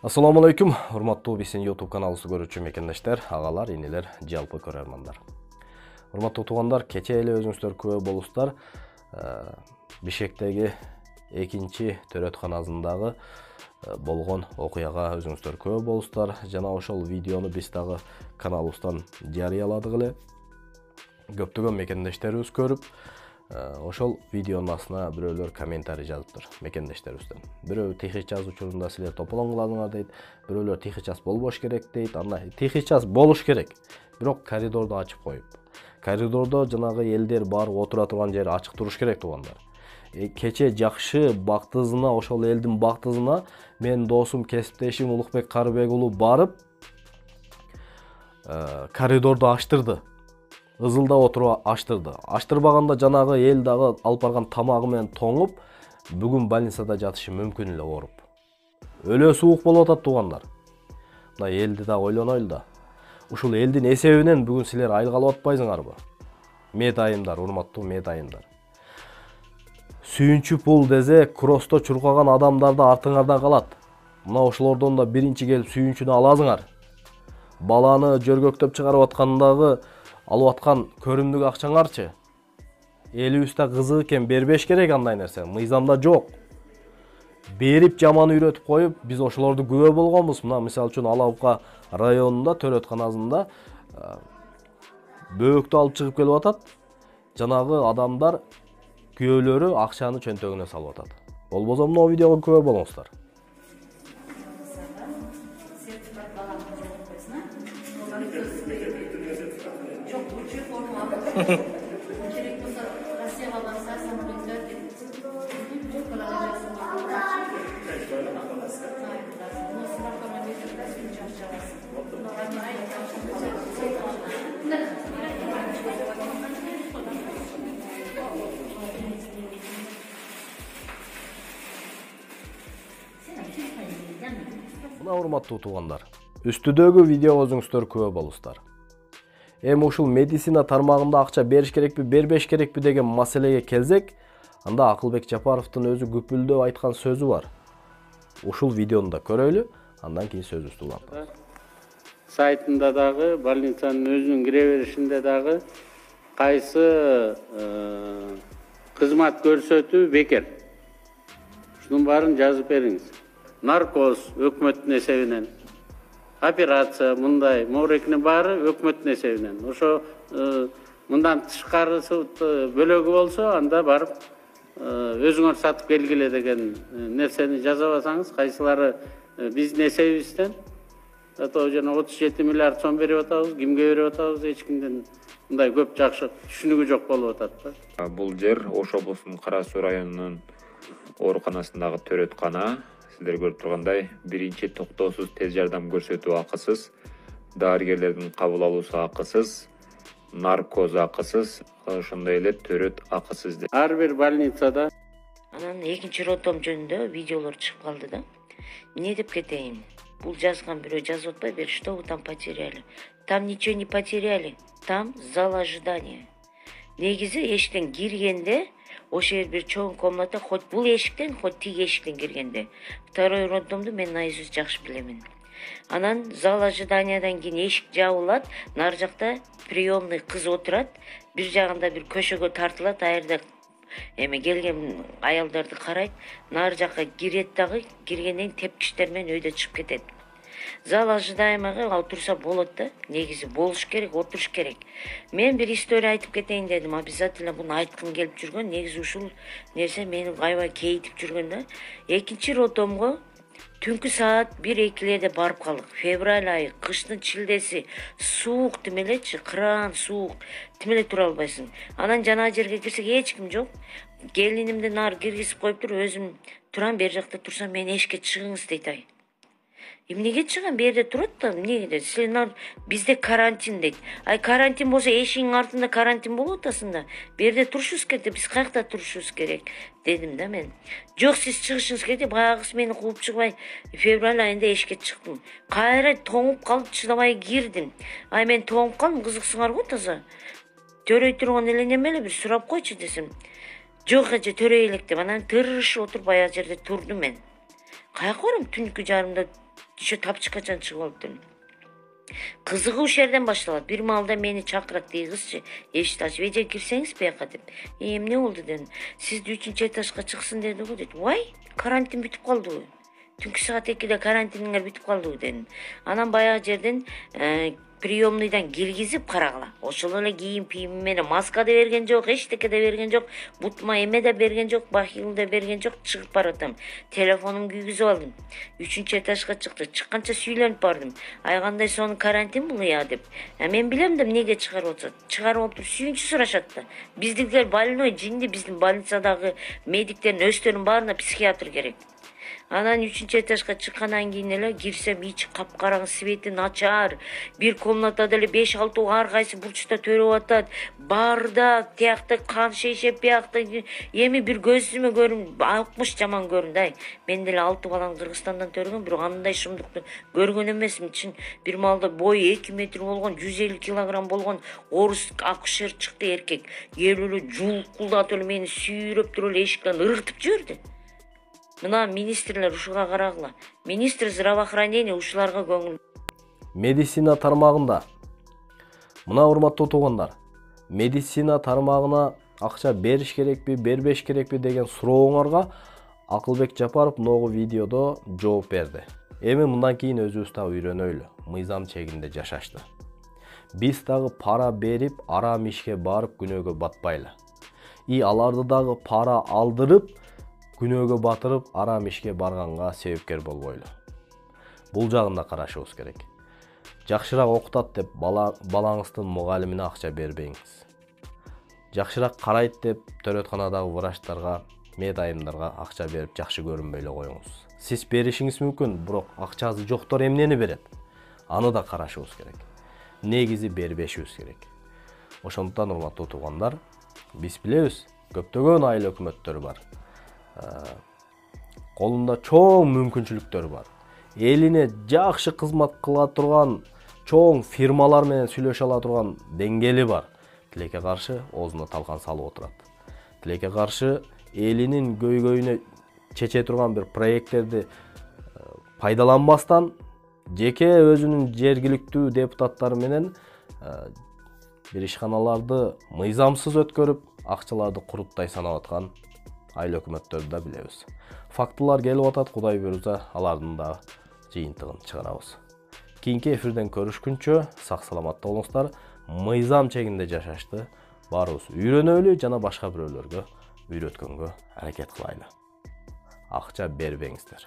Assalamu alaikum, урматтуу биздин YouTube каналыбызды көрүүчү мекендештер, агалар, инелер, жалпы көрөрмандар. Урматтуу туугандар, кечээ эле өзүңүздөр күбө болуңуздар, Бишкектеги 2-төрөтканасындагы болгон окуяга өзүңүздөр күбө болуңуздар. Жана ошол видеону биз дагы каналыбыздан жарыяладык эле. Көптөгөн мекендештерибиз көрүп, ошол видеонун астына бирөөлөр комментарий жазыптыр мекендештерибизден. Бирөө тихий час учурунда силер тополоң кыладыңар дейт, бирөөлөр тихий час болбош керек дейт. Анда тихий час болуш керек, бирок коридорду ачып коюп. Коридордо жанагы элдер барып отура турган жери ачык туруш керек туугандар. Кече жакшы бактызына, ошол элдин бактызына менин досум, кесиптешим Улукбек Карыбек уулу барып коридорду ачтырды. Ызылда отуруп аштырды. Аштырбаганда жанагы эл дагы алып барган тамагы менен тоңуп, бүгүн больницада жатышы мүмкүн эле ооруп. Өлө суук болуп атат туугандар. Мына элди да ойлонойлу да. Ушул элдин эсебинен бүгүн силер айылгалып атпайсыңарбы? Медайымдар, урматтуу медайымдар. Сүйүнчү пул дезе кроссто чуркаган адамдар да артыңардан калат. Мына ошолордон да биринчи келип сүйүнчүнү аласыңар. Баланы жөргөктөп чыгарып аткандагы алып аткан көрүмдүк акчаңарчы. Элибизде кызык экен, бербеш керек андай нерсе. Мыйзамда жок. Берип жаман үйрөтүп коюп, биз ошолорду күбө болгонбуз. Мына мисалы үчүн Алабука районунда төрөтканасында бөөктү алып чыгып келип атат. Жанагы адамдар күйөөлөрү акчаны чөнтөгүнө салып атат. Болбосо мына видеого күбө болуңуздар. Мына урматтуу туугандар, үстүдөгү видеого өзүңүздөр күбө болуңуздар. Эми ушул медицина тармагында акча бериш керекпи, бербеш керекпи деген маселеге келсек, анда Акылбек Жапаровдун өзү күпүлдөп айткан сөзү бар. Ушул видеону да көрөлү, андан кийин сөзүбүздү улантабыз. Сайтында дагы, больницанын өзүнүн кире беришинде дагы кайсы кызмат көрсөтүү бекер. Ушунун баарын жазып бериңиз. Наркоз өкмөттүн эсебинен, операция мындай, моорекинин баары өкмөттүн эсебинен. Ошо мындан тышкарысы бөлөгү болсо, анда барып өзүңөр сатып келгиле деген нерсени жазабасаңыз, кайсылары биздин эсебибизден ото жана 37 миллиард сом берип атабыз, кимге берип атабыз, эч кимден мындай көп жакшы түшүнүгү жок болуп атат да. Бул жер Ош облусунун Кара Суу районунун ооруканасындагы төрөткана. Сиздер көрүп тургандай, биринчи токтоосуз тез жардам көрсөтүү акысыз, дарыгерлердин кабыл алуусу акысыз, наркоз акысыз, ошондой эле төрөт акысыз. Ар бир больницада анан экинчи роддом жөнүндө видеолор чыгып калды да. Эмне деп кетейин? Бул жазган бирөө жазып атпайбы, что вы там потеряли? Там ничего не потеряли, там зал ожидания. Негизи эшиктен киргенде ошол жер бир чоң комната, хоть бул эшиктен, хоть тиги эшиктен киргенде. Второй роддомду мен наизусть жакшы билемин. Анан зал ожиданиядан кийин эшик жабылат, нар жакта приемный кыз отурат, бир жагында бир көшөгө тартылат, аерде эми келген аялдарды карайт, нар жакка кирет дагы, киргенден тепкичтер менен өйдө чыгып кетет. Зал ожидаемага алып турса болот да, негизи болуш керек, отуруш керек. Мен бир история айтып кетейин дедим, обязательно буну айткым келип жүргөн, негизи ушул нерсе мени аябай кейитип жүргөн да. Экинчи роддомго түнкү саат 1-2-лерде барып калдык. Февраль айы, кыштын чилдеси, суук тимелечи, кран суук, тимеле тура албайсың. Анан жана жерге кирсек эч ким жок. Келинимди нар киргизип коюптур, өзүм турам, бер жакта турсам, мен эшикке чыгыңыз дейт ай. Эмнеге чыгам, берде турат да, эмнеге? Силер бизде карантин дейт. Ай карантин болсо эшигиңин артында карантин болуп атасың да. Берде турушубуз керек, биз каякта турушубуз керек дедим да мен. Жок, сиз чыгышыңыз керек деп баягысы мени кууп чыгбай, февраль айында эшикке чыктым. Кайра тоңуп калып чыдабай кирдим. Ай мен тоңуп калдым, кызыксыңар го таза. Төрөй турган эле неме эле бир сурап койчу десем. Жок эже төрөйелек деп анан тырышып отуруп аяк жерде турдум мен. Каяка барам? Түнкү жарымда еще тапчыкачан чыгып алыптыр. Кызыгуу ушул жерден башталат. Бир маалда мени чакырат дейт кызчы. Эшикти ачып, эже кирсеңиз бияка деп. Эмне болду дедим. Сизди 3-этажга чыксын деди го дейт. Вай, карантин бүтүп калдыбы? Түнкү саат 2-де карантиниңер бүтүп калдыбы дедим. Анан баягы жерден приемныйдан киргизип карагыла. Ошол эле кийим менен маска да берген жок, эчтеке да берген жок, бутма эме да берген жок, бахил да берген жок. Чыгып баратам. Телефонум күйгүзүп алдым. 3-этажга чыкты. Чыкканча сүйлөнүп бардым. Ай кандай сонун карантин бул я деп. Мен билем да эмнеге чыгарып атат. Чыгарып алып сүйүнчү сурашат да. Биздикилер больной, жинди, биздин больницадагы медиктердин өздөрүнүн баарына психиатр керек. Анан 3-этажга чыккандан кийин эле кирсем, ичи капкараң, свети начар. Бир комнатада эле 5-6 ар кайсы бурчта төрөп атат. Бардак, тиякта кан шейшеп, биякта эми бир көзүмө көрүн, акмыш жаман көрүндү. Мен деле 6 баланы Кыргызстандан төргөм, бирок андай шумдукту көргөн эмесмин. Чын бир маалда бою 2 метр болгон, 150 килограмм болгон орус акушер чыкты, эркек. Келип эле жулкулдатып эле мени сүйрөп туруп эле эшиктен ыргытып жиберди. Мына министрлер ушуга карагыла. Министр здравоохранения ушуларга көңүл. Медицина тармагында. Мына урматтуу туугандар, медицина тармагына акча бериш керекпи, бербеш керекпи деген сурооңорго Акылбек Жапаров могу видеодо жооп берди. Эми мындан кийин өзүбүз дагы үйрөнөйлү, мыйзам чегинде жашашты. Биз дагы пара берип, арам ишке барып күнөөгө батпайлы. Аларды дагы пара алдырып, күнөөгө батырып, арам ишке барганга себепкер болбойлу. Бул жагын да карашыбыз керек. Жакшыраак окутат деп балаңыздын мугалимине акча бербеңиз. Жакшыраак карайт деп төрөтканадагы врачтарга, медайымдарга акча берип жакшы көрүнбөй эле коюңуз. Сиз беришиңиз мүмкүн, бирок акчасы жоктор эмнени берет? Аны да карашыбыз керек. Негизи бербешибиз керек. Ошондуктан урматтуу туугандар, биз билебиз, көптөгөн айыл өкмөттөрү бар. Колунда чоң мүмкүнчүлүктөр бар. Элине жакшы кызмат кыла турган чоң фирмалар менен сүйлөшө ала турган деңгээли бар. Тилекке каршы оозуна талкан салып отурат. Тилекке каршы элинин көйгөйүнө чече турган бир проекттерди пайдаланбастан жеке өзүнүн жергиликтүү депутаттары менен бир ишканаларды мыйзамсыз өткөрүп, акчаларды куруттай санап аткан айыл өкмөттөрдү да билебиз. Фактылар келип атат, Кудай буйрса, алардын да жыйынтыгын чыгарабыз. Кийинки эфирден көрүшкүнчө сак саламатта болуңуздар. Мыйзам чегинде жашашты баарыбыз үйрөнөлү жана башка бирөөлөргө үйрөткөнгө аракет кылайлы. Акча бербеңиздер.